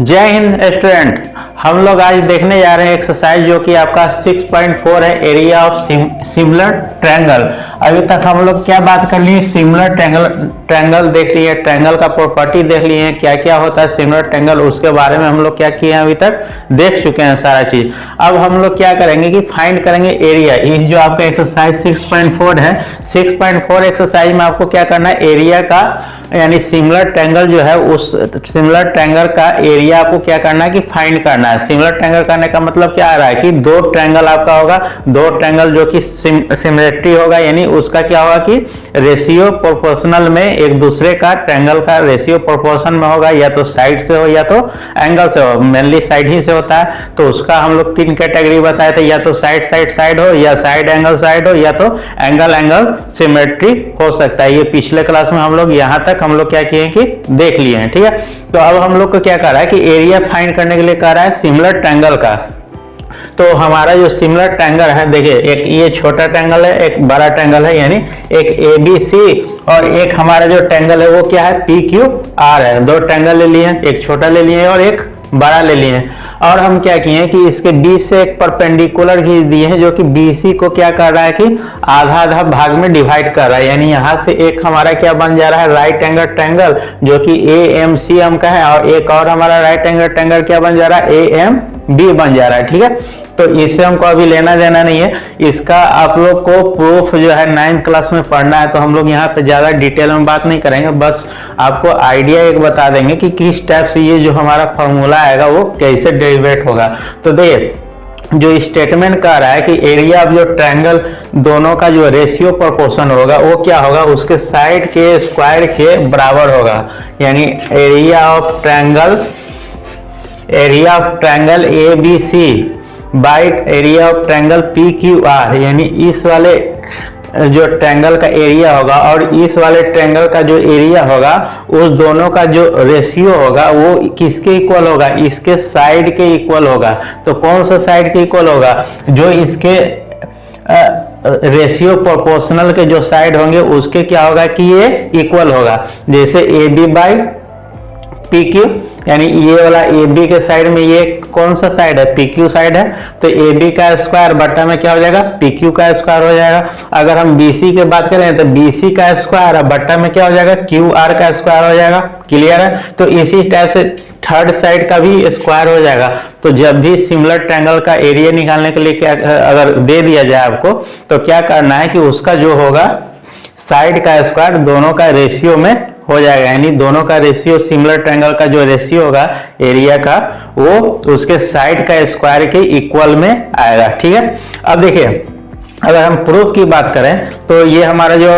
जय हिंद स्टूडेंट। हम लोग आज देखने जा रहे हैं एक्सरसाइज जो कि आपका 6.4 है, एरिया ऑफ सिमिलर ट्रायंगल। अभी तक हम लोग क्या बात कर लिए, सिमिलर ट्रायंगल देख लिए, ट्रायंगल का प्रॉपर्टी देख लिए, क्या क्या होता है सिमिलर ट्रायंगल, उसके बारे में हम लोग क्या किए हैं, अभी तक देख चुके हैं सारा चीज। अब हम लोग क्या करेंगे कि फाइंड करेंगे एरिया। ये जो आपका एक्सरसाइज 6.4 है, 6.4 एक्सरसाइज में आपको क्या करना है, एरिया का यानी सिमिलर ट्रायंगल जो है उस सिमिलर ट्रायंगल का एरिया आपको क्या करना है कि फाइंड करना है। सिमिलर ट्रायंगल करने का मतलब क्या आ रहा है कि दो ट्रायंगल आपका होगा, दो ट्रायंगल जो कि सिमिलरिटी होगा, यानी उसका क्या होगा कि रेशियो प्रोपोर्शनल में एक दूसरे का ट्रायंगल का रेशियो प्रोपोर्शन में होगा, या तो साइड से हो या तो एंगल से हो। मेनली साइड ही से होता है, तो उसका हम लोग तीन कैटेगरी बताए थे, या तो साइड साइड साइड हो, या साइड हो, या तो एंगल एंगल सिमेट्री हो सकता है। ये पिछले क्लास में हम लोग यहाँ तक हम लोग क्या किए कि देख लिए हैं, ठीक है। तो अब हम लोग को क्या कर रहा है कि एरिया फाइंड करने के लिए कह रहा है सिमिलर ट्रायंगल का। तो हमारा जो सिमिलर ट्रायंगल है, देखिए एक ये छोटा ट्रायंगल है, एक बड़ा ट्रायंगल है, यानी एक ABC, और एक हमारा जो ट्रायंगल है वो क्या है, PQR है। दो ट्रायंगल ले लिए, एक छोटा ले लिए और एक बड़ा ले लिए। और हम क्या किए हैं कि इसके बीच से एक परपेंडिकुलर खींच दिए हैं, जो कि BC को क्या कर रहा है कि आधा आधा भाग में डिवाइड कर रहा है, यानी यहां से एक हमारा क्या बन जा रहा है, राइट एंगल ट्रायंगल जो कि AMCM का है, और एक और हमारा राइट एंगल ट्रायंगल क्या बन जा रहा है, AMB बन जा रहा है, ठीक है। तो इससे हमको अभी लेना देना नहीं है, इसका आप लोग को प्रूफ जो है 9th क्लास में पढ़ना है, तो हम लोग यहाँ पे ज्यादा डिटेल में बात नहीं करेंगे, बस आपको आइडिया एक बता देंगे कि किस टाइप से ये जो हमारा फॉर्मूला आएगा वो कैसे डेरिवेट होगा। तो देखिए जो स्टेटमेंट कह रहा है कि एरिया ऑफ जो ट्रायंगल दोनों का जो रेशियो प्रोपोर्शन होगा वो क्या होगा, उसके साइड के स्क्वायर के बराबर होगा, यानी area of triangle ABC by area of triangle PQR, यानी इस वाले जो ट्रायंगल का एरिया होगा और इस वाले ट्रायंगल का जो एरिया होगा, उस दोनों का जो रेशियो होगा वो किसके इक्वल होगा, इसके साइड के इक्वल होगा। तो कौन सा साइड के इक्वल होगा, जो इसके रेशियो प्रोपोर्शनल के जो साइड होंगे उसके क्या होगा कि ये इक्वल होगा। जैसे AB बाई PQ, यानी ये वाला AB के साइड में ये कौन सा साइड है, PQ साइड है, तो AB का स्क्वायर बट्टा में क्या हो जाएगा, PQ का स्क्वायर हो जाएगा। अगर हम BC की बात करें तो BC का स्क्वायर बट्टा में क्या हो जाएगा, QR का स्क्वायर हो जाएगा। क्लियर है। तो इसी टाइप से थर्ड साइड का भी स्क्वायर हो जाएगा। तो जब भी सिमिलर ट्रायंगल का एरिया निकालने के लिए क्या अगर दे दिया जाए आपको, तो क्या करना है कि उसका जो होगा साइड का स्क्वायर दोनों का रेशियो में हो जाएगा, यानी दोनों का रेशियो सिमिलर ट्रायंगल का जो रेशियो होगा एरिया का वो उसके साइड का स्क्वायर के इक्वल में आएगा, ठीक है। अब देखिए अगर हम प्रूफ की बात करें तो ये हमारा जो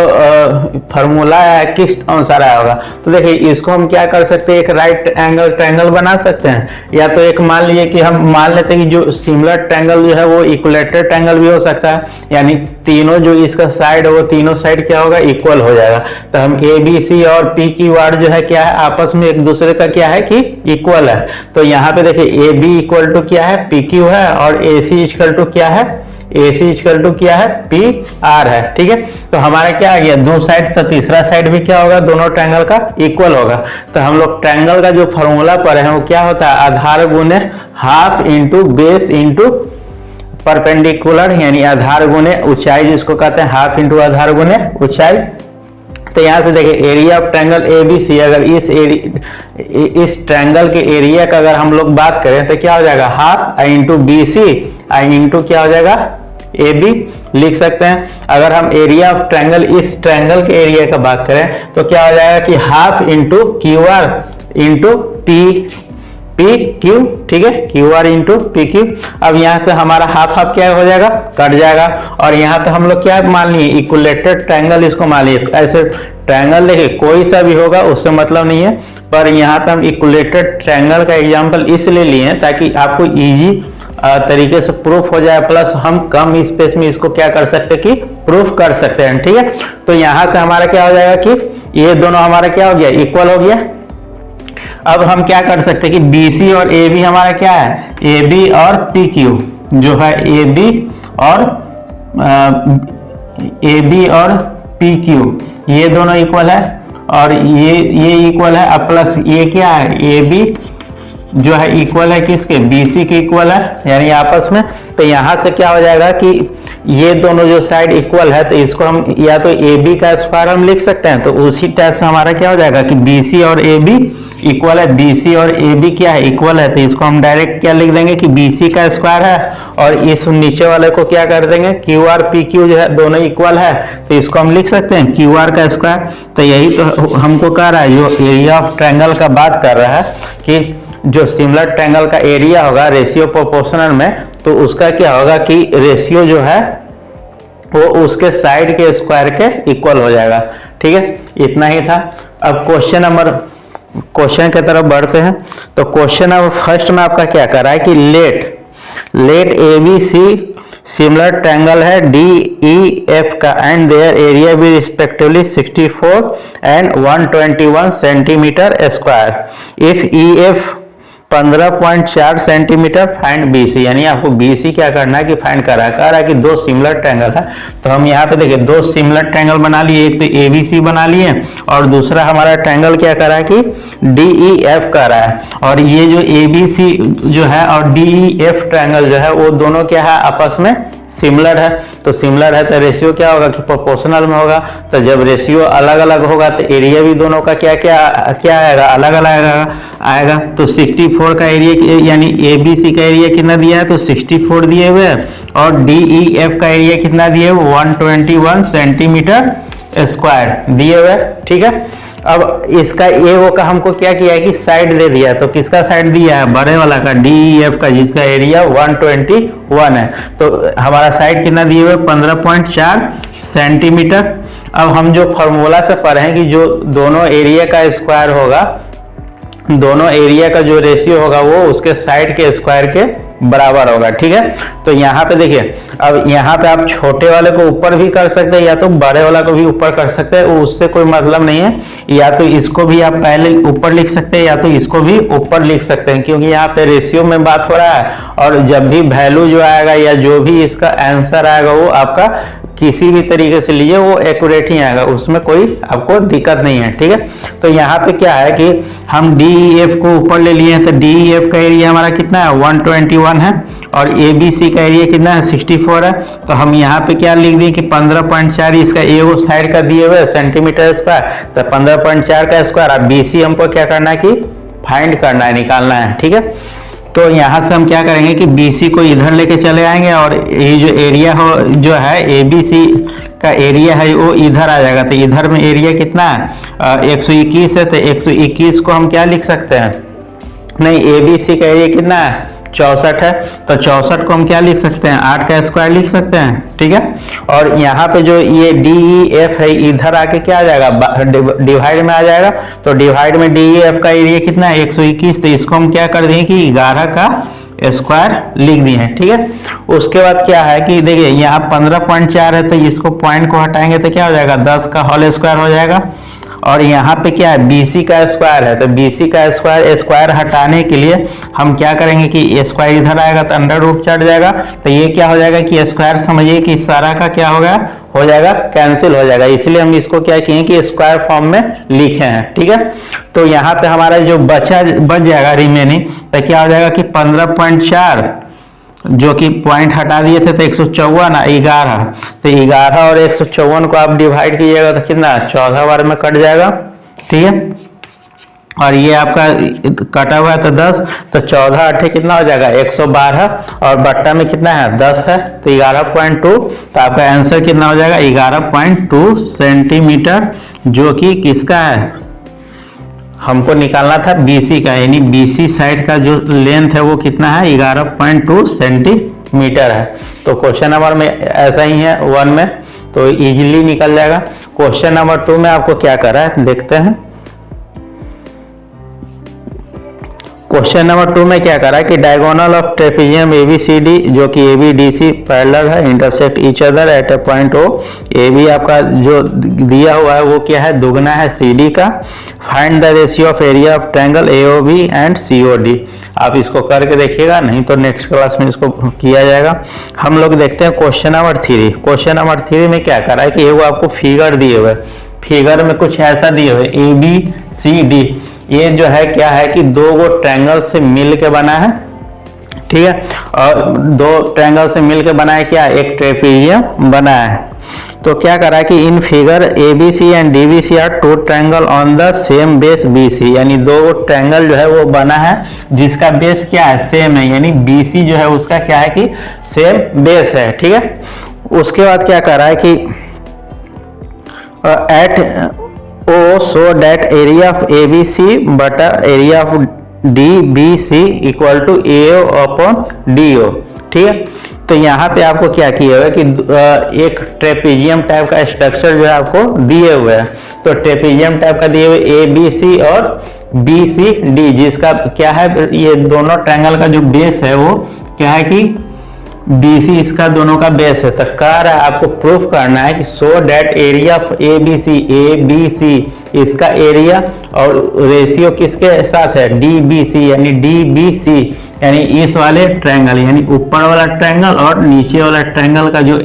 फॉर्मूला है किस अनुसार आया होगा, तो देखिए इसको हम क्या कर सकते हैं, एक राइट एंगल ट्रायंगल बना सकते हैं, या तो एक मान लीजिए कि हम मान लेते हैं कि जो सिमिलर ट्रायंगल जो है वो इक्विलेटरल ट्रायंगल भी हो सकता है, यानी तीनों जो इसका साइड है वो तीनों साइड क्या होगा, इक्वल हो जाएगा। तो हम ABC और PQR जो है क्या है, आपस में एक दूसरे का क्या है कि इक्वल है। तो यहाँ पे देखिए AB इक्वल टू क्या है, PQ है, और AC इक्वल टू क्या है, AC इक्वल टू क्या है, PR है, ठीक है। तो हमारा क्या आ गया, दो साइड, तो तीसरा साइड भी क्या होगा, दोनों ट्रायंगल का इक्वल होगा। तो हम लोग ट्रायंगल का जो फॉर्मूला पढ़े हैं वो क्या होता है, आधार गुने half into base into perpendicular, यानी आधार गुने ऊंचाई, जिसको कहते हैं हाफ इंटू आधार गुने ऊंचाई। तो यहाँ से देखिए एरिया ऑफ ट्रायंगल ABC, अगर इस ट्रायंगल के एरिया का अगर हम लोग बात करें तो क्या हो जाएगा, हाफ इंटू BC इंटू क्या हो जाएगा, AB लिख सकते हैं। अगर हम एरिया ऑफ ट्रायंगल इस ट्रायंगल के एरिया का बात करें तो क्या हो जाएगा कि half into QR into PQ, ठीक है, QR इंटू PQ। अब यहाँ से हमारा हाफ हाफ क्या हो जाएगा, कट जाएगा, और यहाँ पे हम लोग क्या मान लिए, इक्विलेटरल ट्रायंगल इसको मान लिए। ऐसे ट्रायंगल देखिए कोई सा भी होगा उससे मतलब नहीं है, पर यहाँ पे हम इक्विलेटरल ट्रायंगल का एग्जांपल इसलिए लिए हैं ताकि आपको इजी तरीके से प्रूफ हो जाए, प्लस हम कम स्पेस में इसको क्या कर सकते हैं कि प्रूफ कर सकते हैं, ठीक है। तो यहाँ से हमारा क्या हो जाएगा कि ये दोनों हमारा क्या हो गया, इक्वल हो गया। अब हम क्या कर सकते हैं कि BC और AB हमारा क्या है, AB और PQ जो है, AB और PQ ये दोनों इक्वल है, और ये इक्वल है, अब प्लस ये क्या है, AB जो है इक्वल है किसके, BC के इक्वल है यानी आपस में। तो यहाँ से क्या हो जाएगा कि ये दोनों जो साइड इक्वल है तो इसको हम या तो AB का स्क्वायर हम लिख सकते हैं, तो उसी टाइप से हमारा क्या हो जाएगा कि BC और AB इक्वल है, BC और AB क्या है, इक्वल है। तो इसको हम डायरेक्ट क्या लिख देंगे कि BC का स्क्वायर है, और इस नीचे वाले को क्या कर देंगे, QR PQ जो है दोनों इक्वल है, तो इसको हम लिख सकते हैं QR का स्क्वायर। तो यही तो हमको कह रहा है, जो एरिया ऑफ ट्रायंगल का बात कर रहा है कि जो सिमिलर ट्रायंगल का एरिया होगा रेशियो प्रोपोर्शनल में, तो उसका क्या होगा कि रेशियो जो है वो उसके साइड के स्क्वायर के इक्वल हो जाएगा। ठीक है, इतना ही था। अब क्वेश्चन की तरफ बढ़ते हैं। तो क्वेश्चन अब फर्स्ट में आपका क्या कर रहा है कि लेट ABC सिमिलर ट्रायंगल है DEF का एंड देयर एरिया भी respectively 64 and 121 centimetre square. If EF 15.4 centimetre find BC, यानी आपको BC क्या करना है कि फाइंड कह रहा है कि दो सिमिलर ट्रायंगल है। तो हम यहाँ पे देखिए दो सिमिलर ट्रायंगल बना लिए, एक तो ABC बना लिए और दूसरा हमारा ट्रायंगल क्या कर रहा है कि DEF कर रहा है। और ये जो ABC जो है और DEF ट्रायंगल जो है वो दोनों क्या है आपस में सिमिलर है। तो सिमिलर है तो रेशियो क्या होगा कि प्रोपोर्शनल में होगा। तो जब रेशियो अलग अलग होगा तो एरिया भी दोनों का क्या आएगा, अलग अलग आएगा। तो 64 का एरिया यानी ABC का एरिया कितना दिया है, तो 64 दिए हुए है, और DEF का एरिया कितना दिए हुए 121 सेंटीमीटर स्क्वायर दिए हुए। ठीक है, अब इसका वो का हमको क्या किया है कि साइड दे दिया है। तो किसका साइड दिया है, बड़े वाला का DEF का, जिसका एरिया 121 है। तो हमारा साइड कितना दिए हुए 15.4 सेंटीमीटर। अब हम जो फॉर्मूला से पढ़े हैं कि जो दोनों एरिया का स्क्वायर होगा, दोनों एरिया का जो रेशियो होगा वो उसके साइड के स्क्वायर के बराबर होगा। ठीक है, तो यहाँ पे देखिए, अब यहाँ पे आप छोटे वाले को ऊपर भी कर सकते हैं या तो बड़े वाला को भी ऊपर कर सकते हैं, उससे कोई मतलब नहीं है। या तो इसको भी आप पहले ऊपर लिख सकते हैं या तो इसको भी ऊपर लिख सकते हैं, क्योंकि यहाँ पे रेशियो में बात हो रहा है। और जब भी वैल्यू जो आएगा या जो भी इसका आंसर आएगा वो आपका किसी भी तरीके से लीजिए वो एक्यूरेट ही आएगा, उसमें कोई आपको दिक्कत नहीं है। ठीक है, तो यहाँ पे क्या है कि हम DEF को ऊपर ले लिए हैं, तो DEF का एरिया हमारा कितना है 121 है, और ABC का एरिया कितना है 64 है। तो हम यहाँ पे क्या लिख दें कि 15.4 इसका वो साइड का दिए हुए सेंटीमीटर स्क्वायर, तो 15.4 का स्क्वायर। अब BC हमको क्या करना है कि फाइंड करना है, निकालना है। ठीक है, तो यहाँ से हम क्या करेंगे कि BC को इधर लेके चले आएंगे, और ये जो एरिया हो जो है ABC का एरिया है वो इधर आ जाएगा। तो इधर में एरिया कितना है 121 है, तो 121 को हम क्या लिख सकते हैं, नहीं ABC का एरिया कितना है 64 है, तो 64 को हम क्या लिख सकते हैं 8 का स्क्वायर लिख सकते हैं। ठीक है, और यहाँ पे जो ये DEF है इधर आके क्या आ जाएगा डिवाइड में आ जाएगा। तो डिवाइड में DEF का एरिया कितना है 121, तो इसको हम क्या कर देंगे कि 11 का स्क्वायर लिख दिए हैं। ठीक है, उसके बाद क्या है कि देखिए यहाँ 15.4 है, तो इसको पॉइंट को हटाएंगे तो क्या हो जाएगा 10 का होल स्क्वायर हो जाएगा। और यहाँ पे क्या है BC का स्क्वायर है, तो BC का स्क्वायर हटाने के लिए हम क्या करेंगे कि स्क्वायर इधर आएगा तो अंडर रूट चढ़ जाएगा। तो ये क्या हो जाएगा कि स्क्वायर समझिए कि सारा का क्या हो जाएगा कैंसिल हो जाएगा, इसलिए हम इसको क्या किए कि स्क्वायर फॉर्म में लिखे हैं। ठीक है, तो यहाँ पे हमारा जो बच जाएगा रिमेनिंग, तो क्या हो जाएगा कि 15.4 जो कि पॉइंट हटा दिए थे तो 154 11, तो 11 और 154 को आप डिवाइड कीजिएगा तो कितना 14 बार में कट जाएगा। ठीक है, और ये आपका कटा हुआ है तो 10, तो 14 8 कितना हो जाएगा 112, और बट्टा में कितना है 10 है, तो 11.2। तो आपका आंसर कितना हो जाएगा 11.2 सेंटीमीटर, जो कि किसका है, हमको निकालना था BC का, यानी BC साइड का जो लेंथ है वो कितना है 11.2 सेंटीमीटर है। तो क्वेश्चन नंबर में ऐसा ही है 1 में, तो इजीली निकल जाएगा। क्वेश्चन नंबर 2 में आपको क्या कर रहा है देखते हैं। क्वेश्चन नंबर 2 में क्या कर रहा है कि डायगोनल ऑफ ट्रेपेजियम ABCD जो कि ABDC पैरेलल है intersect each other at A point O। AB आपका जो दिया हुआ है वो क्या है दुगना है CD का। Find the ratio of area of triangle AOB and COD। आप इसको करके देखिएगा, नहीं तो नेक्स्ट क्लास में इसको किया जाएगा। हम लोग देखते हैं क्वेश्चन नंबर 3। क्वेश्चन नंबर 3 में क्या कर रहा है कि वो आपको फिगर दिए हुए, फिगर में कुछ ऐसा दिए हुए ABCD, ये जो है क्या है कि दो गो ट्रायंगल से मिल के बना है, ठीक है, और दो ट्रायंगल से मिल के बना है क्या, एक ट्रेपेजियम बना है। तो क्या करा है कि in figure ABC and DBC are two triangle on the same base BC, यानी दो ट्रायंगल जो है वो बना है जिसका बेस क्या है, सेम है, यानी BC जो है उसका क्या है कि सेम बेस है, ठीक है। उसके बाद क्या कर रहा है कि eight O so that area of ABC बटा area of DBC equal to AO upon DO, ठीक है। तो यहाँ पे आपको क्या किया हुआ है कि एक ट्रेपेजियम टाइप का स्ट्रक्चर जो है आपको दिए हुए है। तो ट्रेपेजियम टाइप का दिए हुए ABC और BCD, जिसका क्या है, ये दोनों ट्रायंगल का जो बेस है वो क्या है कि BC इसका दोनों का बेस है। तो कह रहा है आपको प्रूफ करना है कि सो डेट एरिया ऑफ ABC इसका एरिया और रेशियो किसके साथ है, DBC, यानी DBC यानी इस वाले ट्रायंगल, यानी ऊपर वाला ट्रायंगल और नीचे वाला ट्रायंगल का जो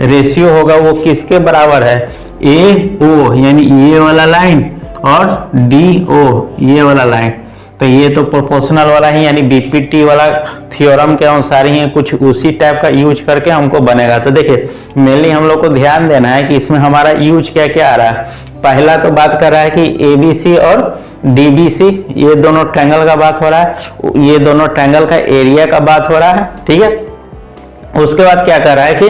रेशियो होगा वो किसके बराबर है, AO यानी ये वाला लाइन और DO ये वाला लाइन। तो ये तो प्रोपोर्शनल वाला ही यानी BPT वाला थ्योरम के अनुसार ही है, कुछ उसी टाइप का यूज करके हमको बनेगा। तो देखिए मेनली हम लोग को ध्यान देना है कि इसमें हमारा यूज क्या क्या आ रहा है। पहला तो बात कर रहा है कि ABC और DBC ये दोनों ट्रायंगल का बात हो रहा है, ये दोनों ट्रायंगल का एरिया का बात हो रहा है, ठीक है। उसके बाद क्या कर रहा है कि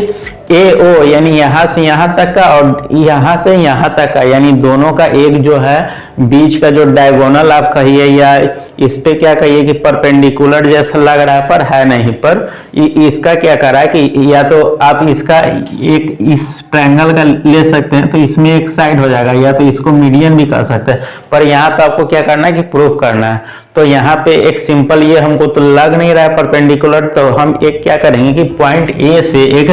AO यानी यहाँ से यहाँ तक का और यहाँ से यहाँ तक का, यानी दोनों का एक जो है बीच का जो डायगोनल आप कहिए या इस पे क्या कहिए कि परपेंडिकुलर जैसा लग रहा है पर है नहीं, पर इसका क्या कर रहा है कि या तो आप इसका एक इस ट्रायंगल का ले सकते हैं तो इसमें एक साइड हो जाएगा, या तो इसको मीडियन भी कर सकते हैं, पर यहाँ तो आपको क्या करना है कि प्रूफ करना है। तो यहाँ पे एक सिंपल ये हमको तो लग नहीं रहा है परपेंडिकुलर, तो हम एक क्या करेंगे कि पॉइंट A से एक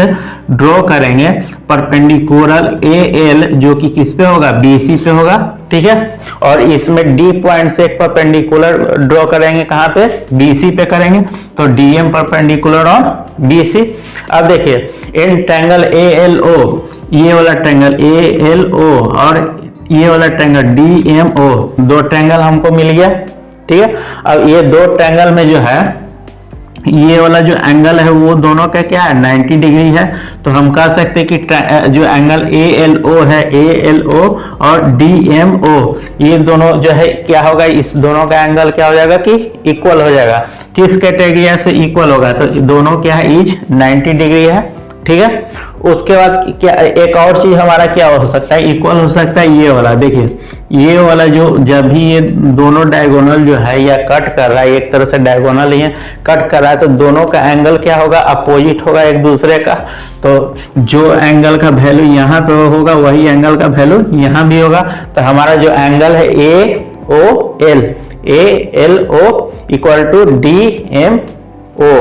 ड्रॉ करेंगे परपेंडिकुलर AL जो कि किस पे होगा, BC पे होगा, ठीक है। और इसमें D पॉइंट से एक परपेंडिकुलर ड्रॉ करेंगे, कहाँ पे, BC पे करेंगे, तो DM परपेंडिकुलर और BC। अब देखिए इन ट्रायंगल ALO, ये वाला ट्रायंगल ALO और ये वाला ट्रायंगल DMO, दो ट्रायंगल हमको मिल गया, ठीक है। अब ये दो ट्रायंगल में जो है ये वाला जो एंगल है वो दोनों का क्या है, 90 डिग्री है। तो हम कह सकते हैं कि जो एंगल ALO है, ALO और DMO ये दोनों जो है क्या होगा, इस दोनों का एंगल क्या हो जाएगा कि इक्वल हो जाएगा। किस कैटेगरी से इक्वल होगा, तो दोनों क्या है, इज 90 डिग्री है, ठीक है। उसके बाद क्या एक और चीज हमारा क्या हो सकता है, इक्वल हो सकता है ये वाला। देखिए ये वाला जो जब भी ये दोनों डायगोनल जो है या कट कर रहा है, एक तरह से डायगोनल ही है, कट कर रहा है, तो दोनों का एंगल क्या होगा, अपोजिट होगा एक दूसरे का। तो जो एंगल का वैल्यू यहाँ पे होगा वही एंगल का वैल्यू यहाँ भी होगा। तो हमारा जो एंगल है ALO इक्वल टू DMO,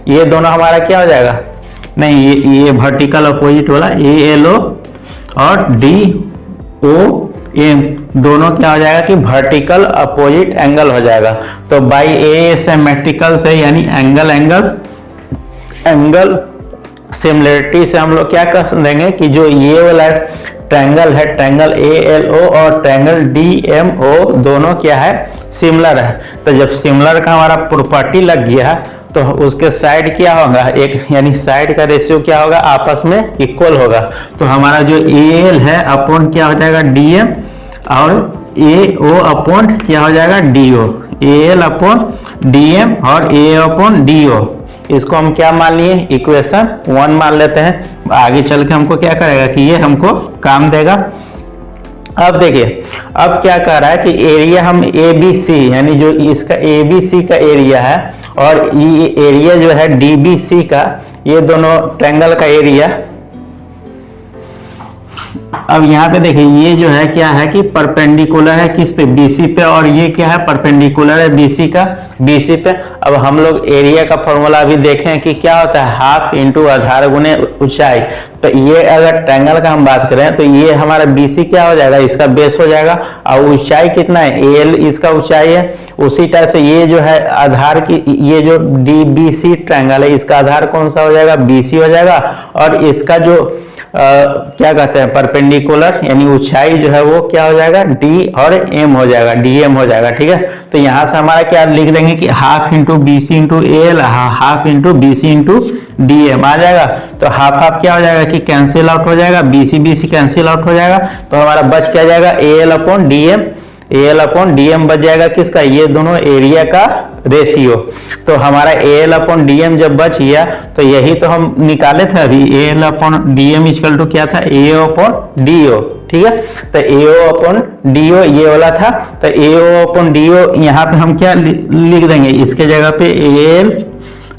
ये दोनों हमारा क्या हो जाएगा, नहीं ये वर्टिकल अपोजिट वाला ALO और DOM दोनों क्या हो जाएगा कि वर्टिकल अपोजिट एंगल हो जाएगा। तो बाई एसिमेट्रिकल से यानी एंगल सिमिलरिटी से हम लोग क्या कर देंगे कि जो ये वाला ट्रायंगल है, ट्रायंगल ALO और ट्रायंगल DMO दोनों क्या है, सिमिलर है। तो जब सिमिलर का हमारा प्रॉपर्टी लग गया तो उसके साइड क्या होगा, एक यानी साइड का रेशियो क्या होगा, आपस में इक्वल होगा। तो हमारा जो AL है अपॉन क्या हो जाएगा DM और AO अपॉन क्या हो जाएगा DO, AL अपॉन DM और AO अपॉन DO। इसको हम क्या मान लिए, इक्वेशन 1 मान लेते हैं। आगे चल के हमको क्या करेगा कि ये हमको काम देगा। अब देखिए अब क्या कह रहा है कि एरिया हम ABC यानी जो इसका ABC का एरिया है और ये एरिया जो है DBC का, ये दोनों ट्रायंगल का एरिया। अब यहाँ पे देखिए ये जो है क्या है कि परपेंडिकुलर है किस पे, BC पे, और ये क्या है परपेंडिकुलर है BC पे। अब हम लोग एरिया का फॉर्मूला अभी देखें कि क्या होता है, हाफ इंटू आधार गुने ऊंचाई। तो ये अगर ट्रायंगल का हम बात करें तो ये हमारा BC क्या हो जाएगा, इसका बेस हो जाएगा, और ऊंचाई कितना है, AL इसका ऊंचाई है। उसी टाइप से ये जो है आधार की, ये जो DBC ट्रायंगल है इसका आधार कौन सा हो जाएगा, BC हो जाएगा, और इसका जो क्या कहते हैं परपेंडिकुलर, यानी ऊंचाई जो है वो क्या हो जाएगा डी और एम हो जाएगा, डीएम हो जाएगा। ठीक है, तो यहाँ से हमारा क्या लिख देंगे कि half into B C into L, half into B C into D M आ जाएगा। तो हाफ हाफ क्या हो जाएगा कि कैंसिल आउट हो जाएगा, बी सी कैंसिल आउट हो जाएगा, तो हमारा बच क्या जाएगा A L upon D M, A L upon D M बच जाएगा किसका, ये दोनों एरिया का रेशियो। तो हमारा A L upon D M जब बच गया तो यही तो हम निकाले थे अभी, A L upon D M equal to क्या था, ए ओ अपॉन डी ओ। ठीक है, तो ए ओ अपॉन डी ओ ये वाला था, तो ए ओ अपॉन डी ओ यहाँ पे हम क्या लिख देंगे, इसके जगह पे A L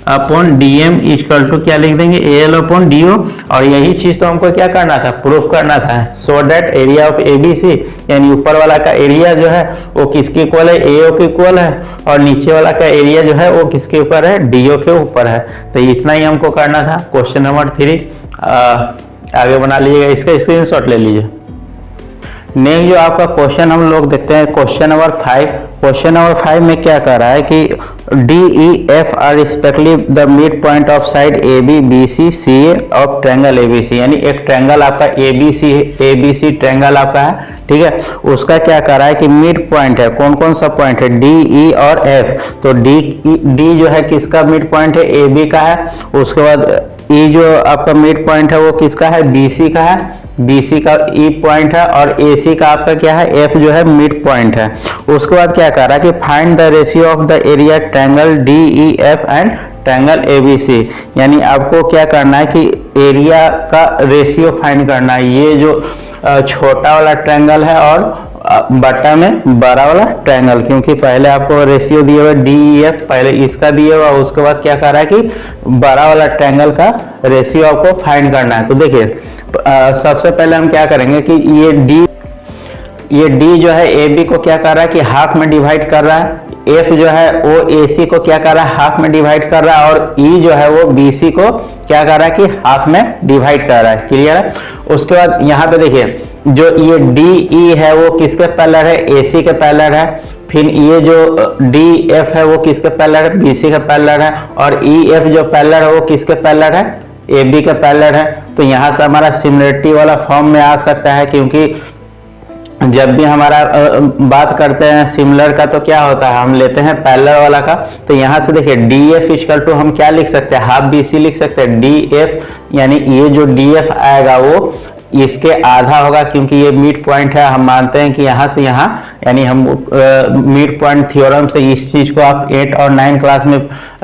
upon D M equal to क्या लिख देंगे, A L upon D O. और यही चीज तो हमको क्या करना था, प्रूफ करना था, so that area of A B C, यानी ऊपर वाला का एरिया जो है वो किसके इक्वल है, ए ओ के इक्वल है, और नीचे वाला का एरिया जो है वो किसके ऊपर है, डी ओ के ऊपर है। तो इतना ही हमको करना था। क्वेश्चन नंबर 3 आगे बना लीजिएगा, इसका स्क्रीनशॉट ले लीजिए। नेक्स्ट जो आपका क्वेश्चन हम लोग देखते हैं क्वेश्चन नंबर 5। क्वेश्चन नंबर 5 में क्या कर रहा है कि D E F are respectively the mid point of side A B B C C A of triangle A B C, यानी एक ट्रायंगल आपका ए बी सी ट्रायंगल आपका है। ठीक है, उसका क्या कर रहा है कि मिड पॉइंट है, कौन कौन सा पॉइंट है, डी ई और एफ। तो डी जो है किसका मिड पॉइंट है, ए बी का है। उसके बाद ई जो आपका मिड पॉइंट है वो किसका है, बी सी का है, BC का ई पॉइंट है, और AC का आपका क्या है, F जो है मिड पॉइंट है। उसके बाद क्या कर रहा है कि find the ratio of the area triangle DEF and triangle ABC, यानी आपको क्या करना है कि एरिया का रेशियो फाइंड करना है। ये जो छोटा वाला ट्रायंगल है और बटा में बड़ा वाला ट्रायंगल, क्योंकि पहले आपको रेशियो दिए हुए DEF, पहले इसका दिए हुआ, उसके बाद क्या कर रहा है कि बड़ा वाला ट्रायंगल का रेशियो आपको फाइंड करना है। तो देखिए सबसे पहले हम क्या करेंगे कि ये D जो है AB को क्या कर रहा है कि हाफ में डिवाइड कर रहा है, F जो है वो AC को क्या कर रहा है, हाफ में डिवाइड कर रहा है, और E जो है वो BC को क्या कर रहा है कि हाफ में डिवाइड कर रहा है। क्लियर है। उसके बाद यहाँ पे देखिए जो ये DE है वो किसके पैरेलल है, AC के पैरेलल है। फिर ये जो DF है वो किसके पैरेलल है, BC के पैरेलल है, और EF जो पैरेलल है वो किसके पैरेलल है, AB के पैरेलल है। तो यहाँ से हमारा सिमिलरिटी वाला फॉर्म में आ सकता है, क्योंकि जब भी हमारा बात करते हैं सिमिलर का तो क्या होता है, हम लेते हैं पैरेलल वाला का। तो यहाँ से देखिए DF इक्वल टू हम क्या लिख सकते हैं, हाफ BC लिख सकते हैं। DF यानी ये जो DF आएगा वो इसके आधा होगा, क्योंकि ये मिड पॉइंट है। हम मानते हैं कि यहाँ से यहाँ, यानी हम मिड पॉइंट थ्योरम से इस चीज को आप 8 और 9 क्लास में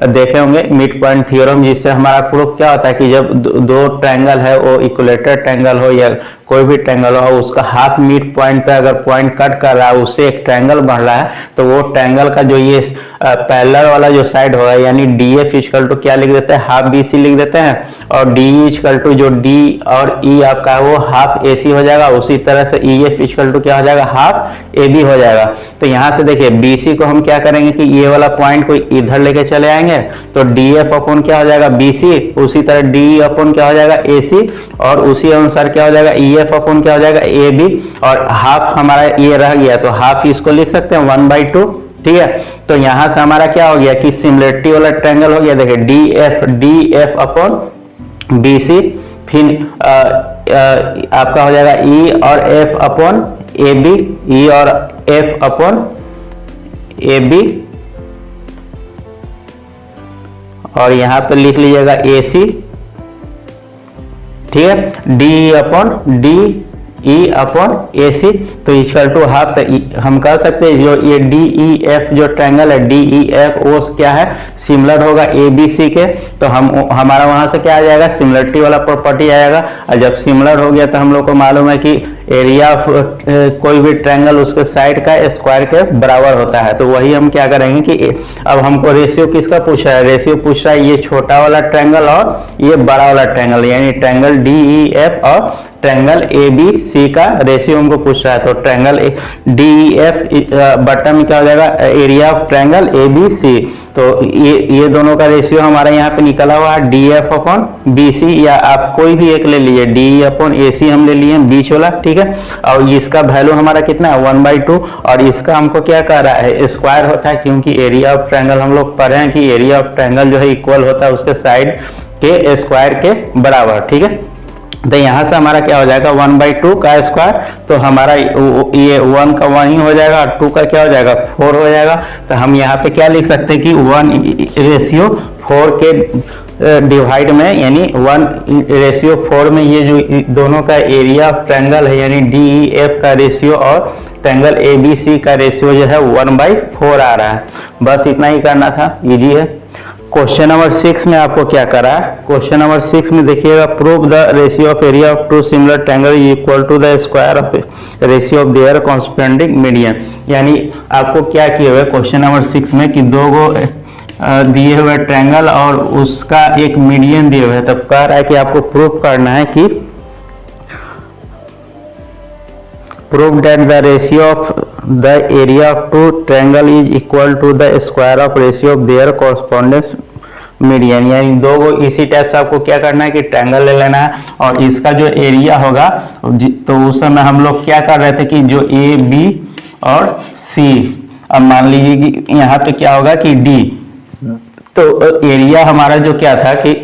देखे होंगे, मिड पॉइंट थ्योरम, जिससे हमारा प्रूफ क्या होता है कि जब दो ट्रायंगल है, वो इक्विलेटरल ट्रायंगल हो या कोई भी ट्रायंगल हो, उसका हाफ मिड पॉइंट पे अगर पॉइंट कट कर रहा है, उससे एक ट्रायंगल बन रहा है, तो वो ट्रायंगल का जो ये पैरेलल वाला जो साइड होगा, यानी DF इक्वल टू क्या लिख देते हैं, हाफ BC लिख देते हैं, और DE इक्वल टू जो D और E आपका है वो हाफ AC हो जाएगा। उसी तरह से EF इक्वल टू क्या हो जाएगा, हाफ AB हो जाएगा। तो यहाँ से देखिए BC को हम क्या करेंगे कि ये वाला पॉइंट को इधर लेके चले आएंगे, तो DF अपॉन क्या हो जाएगा, BC, उसी तरह DE अपॉन क्या हो जाएगा, AC, और उसी अनुसार क्या हो जाएगा, EF अपॉन क्या हो जाएगा, AB, और हाफ हमारा ये रह गया, तो हाफ इसको लिख सकते हैं 1/2। ठीक है, तो यहां से हमारा क्या हो गया कि सिमिलरिटी वाला ट्रायंगल हो गया। देखिए DF अपॉन BC, फिर आपका हो जाएगा E और F अपॉन AB, E और F अपॉन AB, और यहां पे लिख लीजिएगा AC। ठीक है, DE upon DE upon AC, तो इक्वल टू हाफ। हम कह सकते हैं जो ये DEF जो ट्रायंगल है, DEF वो क्या है, सिमिलर होगा ABC के। तो हमारा वहां से क्या आ जाएगा, सिमिलरिटी वाला प्रॉपर्टी आएगा। और जब सिमिलर हो गया तो हम लोग को मालूम है कि एरिया ऑफ कोई भी ट्रायंगल उसके साइड का स्क्वायर के बराबर होता है। तो वही हम क्या करेंगे कि अब हमको रेशियो किसका पूछा है, रेशियो पूछ रहा है ये छोटा वाला ट्रायंगल और ये बड़ा वाला ट्रायंगल, यानी ट्रायंगल DEF और ट्रायंगल ABC का रेशियो हमको पूछ रहा है। तो ट्रायंगल DEF बटन में क्या हो जाएगा, एरिया ऑफ ट्रायंगल ABC। तो ये दोनों का रेशियो हमारा यहाँ पे निकला हुआ है DF अपॉन BC, या आप कोई भी एक ले लीजिए, DE अपॉन AC हम ले लिए बीच वाला। ठीक है, और इसका वैल्यू हमारा कितना है, 1/2, और इसका हमको क्या कह रहा है, स्क्वायर होता है, क्योंकि एरिया ऑफ ट्रायंगल हम लोग पढ़े हैं कि एरिया ऑफ ट्रायंगल जो है इक्वल होता है उसके साइड के स्क्वायर के बराबर। ठीक है, तो यहाँ से हमारा क्या हो जाएगा 1/2 का स्क्वायर, तो हमारा ये 1 का 1 ही हो जाएगा और 2 का क्या हो जाएगा 4 हो जाएगा। तो हम यहाँ पे क्या लिख सकते हैं कि 1/4 के डिवाइड में यानी 1/4 में ये जो दोनों का एरिया ऑफ ट्रायंगल है यानी DEF का रेशियो और ट्रायंगल ABC का रेशियो जो है 1/4 आ रहा है। बस इतना ही करना था, इजी है। क्वेश्चन नंबर 6 में आपको क्या करा है, क्वेश्चन नंबर 6 में देखिएगा, prove the ratio of area of two similar triangle equal to the square of ratio of their corresponding median. यानी आपको क्या किया हुआ है क्वेश्चन नंबर 6 में कि दो गो दिए हुए ट्रायंगल और उसका एक मीडियन दिए हुए है। तब कह रहा है कि आपको प्रूव करना है कि prove that the ratio of the area of two triangle is equal to the square of ratio of their corresponding median। यानी दो को इसी टाइप से आपको क्या करना है कि ट्रायंगल ले लेना है और इसका जो एरिया होगा, तो उस समय हम लोग क्या कर रहे थे कि जो A B और C, अब मान लीजिए कि यहाँ पे क्या होगा कि D, तो एरिया हमारा जो क्या था कि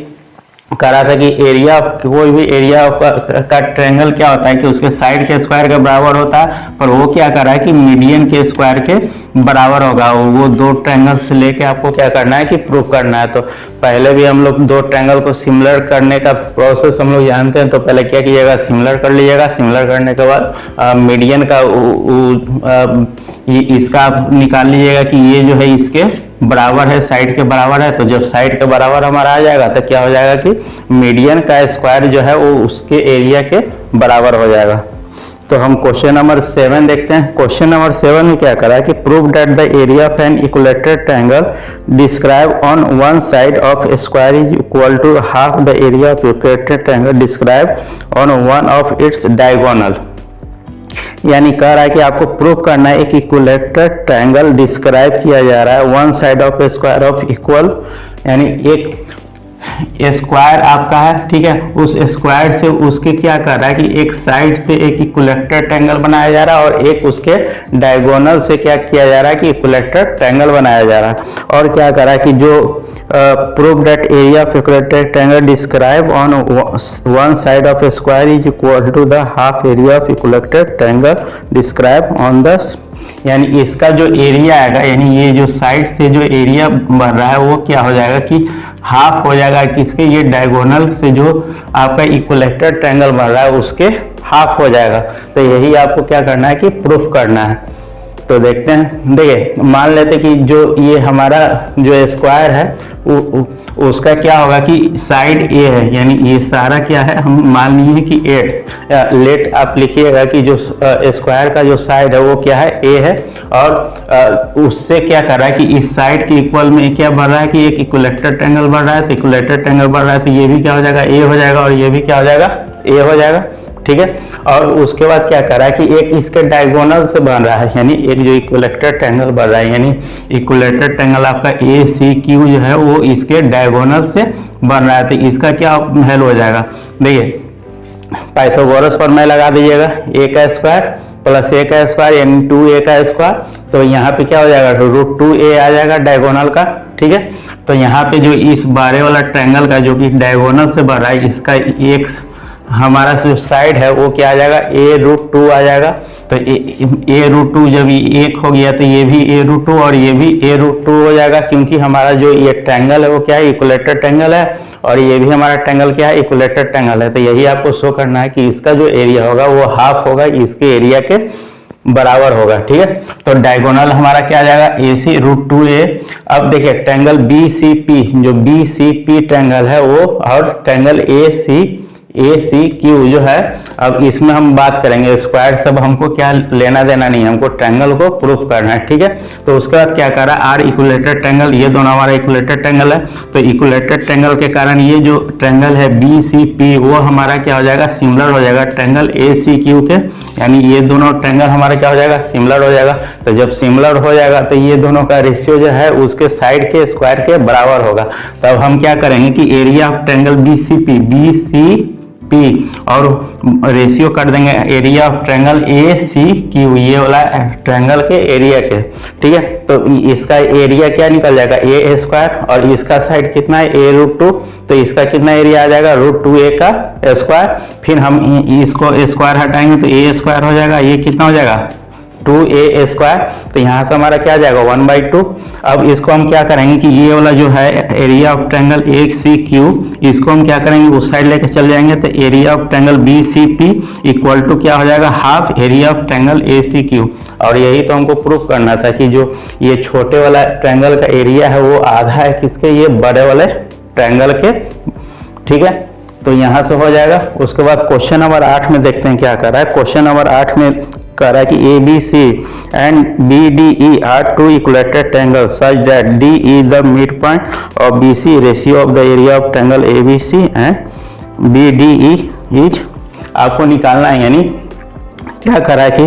करा था कि एरिया कोई भी एरिया का ट्रायंगल क्या होता है कि उसके साइड के स्क्वायर के बराबर होता है, पर वो क्या कर रहा है कि मीडियन के स्क्वायर के बराबर होगा। वो दो ट्रायंगल से लेके आपको क्या करना है कि प्रूव करना है। तो पहले भी हम लोग दो ट्रायंगल को सिमिलर करने का प्रोसेस हम लोग जानते हैं। तो पहले क्या कीजिएगा, सिमिलर कर लीजिएगा। सिमिलर करने के बाद मीडियन का इसका आप निकाल लीजिएगा कि ये जो है इसके बराबर है, साइड के बराबर है। तो जब साइड के बराबर हमारा आ जाएगा तो क्या हो जाएगा कि मीडियन का स्क्वायर जो है वो उसके एरिया के बराबर हो जाएगा। तो हम क्वेश्चन नंबर 7 देखते हैं। क्वेश्चन नंबर 7 में क्या करा है कि prove that the area of an equilateral triangle describe on one side of square is equal to half the area of equilateral triangle describe on one of its diagonal. यानी कह रहा है कि आपको प्रूव करना है एक इक्विलेटरल ट्रायंगल डिस्क्राइब किया जा रहा है one side of square of equal, यानी एक स्क्वायर आपका है, ठीक है। उस स्क्वायर से उसके क्या कर रहा है कि एक साइड से एक इक्विलेटरल ट्रायंगल बनाया जा रहा है और एक उसके डायगोनल से क्या किया जा रहा है कि इक्विलेटरल ट्रायंगल बनाया जा रहा है। और क्या कर रहा है कि जो prove that area of equilateral triangle describe on one side of square is equal to the half area of equilateral triangle describe on the, यानी इसका जो एरिया आएगा, यानी ये जो साइड से जो एरिया बन रहा है वो क्या हो जाएगा कि हाफ हो जाएगा किसके, ये डायगोनल से जो आपका इक्विलेटरल ट्रायंगल बन रहा है उसके हाफ हो जाएगा। तो यही आपको क्या करना है कि प्रूफ करना है। तो देखते हैं, देखिए मान लेते कि जो ये हमारा जो स्क्वायर है उसका क्या होगा कि साइड ए है, यानी ये सारा क्या है, हम मान लीजिए कि 8 लेट आप लिखिएगा कि जो स्क्वायर का जो साइड है वो क्या है ए है। और उससे क्या कर रहा है कि इस साइड के इक्वल में क्या बढ़ रहा है कि एक इक्विलेटरल ट्रायंगल बढ़ रहा है। तो इक्विलेटरल ट्रायंगल बढ़ रहा है तो ये भी क्या हो जाएगा ए हो जाएगा और ये भी क्या हो जाएगा ए हो जाएगा, ठीक है। और उसके बाद क्या कर रहा है कि एक इसके डायगोनल से बन रहा है, यानी एक जो इक्विलेटरल ट्रायंगल बन रहा है, यानी इक्विलेटरल ट्रायंगल आपका ACQ जो है वो इसके डायगोनल से बन रहा है। तो इसका क्या वैल्यू हो जाएगा, देखिए पाइथागोरस पर मैं लगा दीजिएगा a का स्क्वायर प्लस a का स्क्वायर यानी 2a का स्क्वायर। तो यहाँ पे क्या हो जाएगा √2a आ जाएगा डायगोनल का, ठीक है। तो यहाँ पे जो इस बारे वाला ट्रायंगल का जो कि डायगोनल से बन रहा है इसका एक हमारा जो साइड है वो क्या आ जाएगा a√2 आ जाएगा। तो a√2 जब ये एक हो गया तो ये भी a√2 और ये भी a√2 हो जाएगा, क्योंकि हमारा जो ये ट्रायंगल है वो क्या है इक्विलेटरल ट्रायंगल है और ये भी हमारा ट्रायंगल क्या है इक्विलेटरल ट्रायंगल है। तो यही आपको शो करना है कि इसका जो एरिया होगा वो हाफ होगा इसके एरिया के बराबर होगा, ठीक है। तो डायगोनल हमारा क्या आ जाएगा AC√2a। अब देखिए ट्रायंगल BCP, जो BCP ट्रायंगल है वो और ट्रायंगल ACQ जो है, अब इसमें हम बात करेंगे स्क्वायर सब हमको क्या लेना देना नहीं है, हमको ट्रायंगल को प्रूफ करना है, ठीक है। तो उसके बाद क्या कर रहा है R इक्विलेटरल ट्रायंगल, ये दोनों हमारा इक्विलेटरल ट्रायंगल है। तो इक्विलेटरल ट्रायंगल के कारण ये जो ट्रायंगल है BCP वो हमारा क्या हो जाएगा सिमिलर हो जाएगा ट्रायंगल ACQ के, यानी ये दोनों ट्रायंगल हमारा क्या हो जाएगा सिमिलर हो जाएगा। तो जब सिमिलर हो जाएगा तो ये दोनों का रेशियो जो है उसके साइड के स्क्वायर के बराबर होगा। तब हम क्या करेंगे कि area of triangle BCP P और रेशियो कर देंगे area of triangle A C Q, ये वाला ट्रायंगल के एरिया के, ठीक है। तो इसका एरिया क्या निकल जाएगा ए स्क्वायर, और इसका साइड कितना है a√2, तो इसका कितना एरिया आ जाएगा √2a का स्क्वायर। फिर हम इसको स्क्वायर हटाएंगे तो a स्क्वायर हो जाएगा, ये कितना हो जाएगा 2a स्क्वायर, तो यहाँ से हमारा क्या आ जाएगा 1/2। अब इसको हम क्या करेंगे कि ये वाला जो है area of triangle A C Q, इसको हम क्या करेंगे उस साइड लेके चल जाएंगे, तो area of triangle B C P equal to क्या हो जाएगा half area of triangle A C Q. और यही तो हमको प्रूफ करना था कि जो ये छोटे वाला ट्रायंगल का एरिया है वो आधा है किसके, ये बड़े वाले ट्रायंगल के, ठीक है। तो यहाँ से हो जाएगा। उसके बाद क्वेश्चन नंबर 8 में देखते हैं क्या कर रहा है। क्वेश्चन नंबर 8 में कह रहा है कि A B C and B D E are two equilateral triangle such that D is the mid point of B C, ratio of the area of triangle A B C and B D E is, आपको निकालना है। यानी क्या करा है कि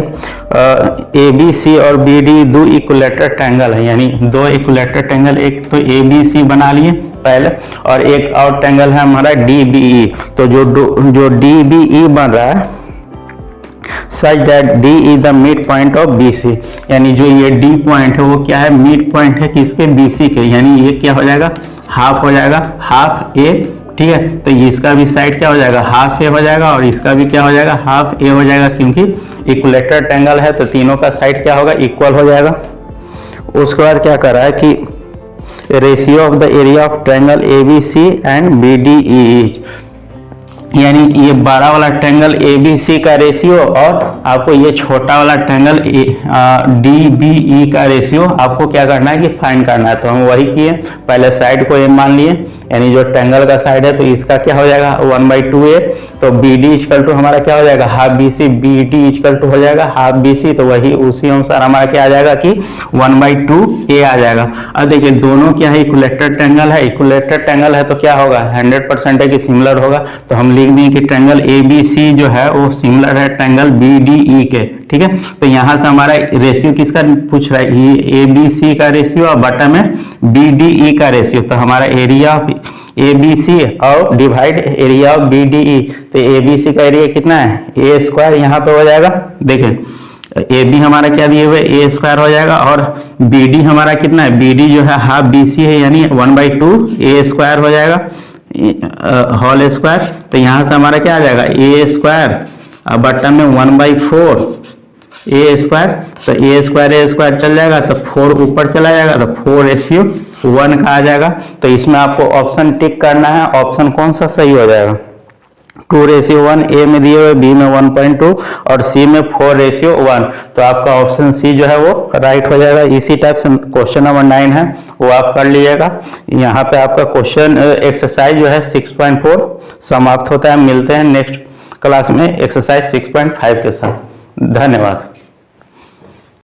A B C और B D दो इक्वलेटेड ट्रायंगल है, यानी दो इक्वलेटेड ट्रायंगल, एक तो ए बी सी बना लिए पहले, और एक और ट्रायंगल है हमारा डी बी ई। तो जो डी बी ई बन रहा है such that D is the mid point of B C, यानी जो ये डी पॉइंट है वो क्या है मिड पॉइंट है किसके बी सी के, यानी ये क्या हो जाएगा हाफ हो जाएगा, हाफ ए, ठीक है। तो इसका भी साइड क्या हो जाएगा हाफ ए हो जाएगा, और इसका भी क्या हो जाएगा हाफ ए हो जाएगा, क्योंकि इक्वलेटेड ट्रायंगल है तो तीनों का साइड क्या होगा इक्वल हो जाएगा। उसके बाद क्या कर रहा है कि ratio of the area of triangle A B C and B D E, यानी ये बड़ा वाला ट्रायंगल ए बी सी का रेशियो और आपको ये छोटा वाला ट्रायंगल डी बी ई का रेशियो आपको क्या करना है कि फाइंड करना है। तो हम वही किए, पहले साइड को ए मान लिए, यानी जो ट्रायंगल का साइड है तो इसका क्या हो जाएगा 1/2a, तो बी डी इक्वल टू हमारा क्या हो जाएगा half B C, B D equal to हो जाएगा हाफ बी सी, तो वही उसी अनुसार हमारा क्या आ जाएगा कि 1/2a आ जाएगा। अब देखिए दोनों क्या है इक्वलेटेड ट्रायंगल है, इक्वलेटेड ट्रायंगल है तो क्या होगा 100% है कि सिमिलर होगा, तो हम लिख दें कि ट्रायंगल ए बी सी जो है वो सिमिलर है ट्रायंगल बी डी ई के, ठीक है। तो यहाँ से हमारा रेशियो किसका पूछ रहा है, ये ए बी सी का रेशियो और बटा में बी डी ई का रेशियो, तो हमारा area of A B C और divide area of B D E, तो ए बी सी का एरिया कितना है ए स्क्वायर, यहाँ पे हो जाएगा देखें ए बी हमारा क्या दिए हुए ए स्क्वायर हो जाएगा, और बी डी हमारा कितना है बी डी जो है हाफ बी सी है, यानी 1/2 ए स्क्वायर हो जाएगा होल स्क्वायर। तो यहाँ से हमारा क्या आ जाएगा ए स्क्वायर बटन में 1/4 ए स्क्वायर, तो ए स्क्वायर चल जाएगा तो 4 ऊपर चला जाएगा, तो 4:1 का आ जाएगा। तो इसमें आपको ऑप्शन टिक करना है, ऑप्शन कौन सा सही हो जाएगा 2:1, ए में दिए हुए बी में 1.2 और सी में 4:1, तो आपका ऑप्शन सी जो है वो राइट हो जाएगा। इसी टाइप से क्वेश्चन नंबर 9 है वो आप कर लीजिएगा। यहाँ पे आपका क्वेश्चन एक्सरसाइज जो है 6.4 समाप्त होता है। मिलते हैं नेक्स्ट क्लास में एक्सरसाइज 6.5 के साथ। धन्यवाद।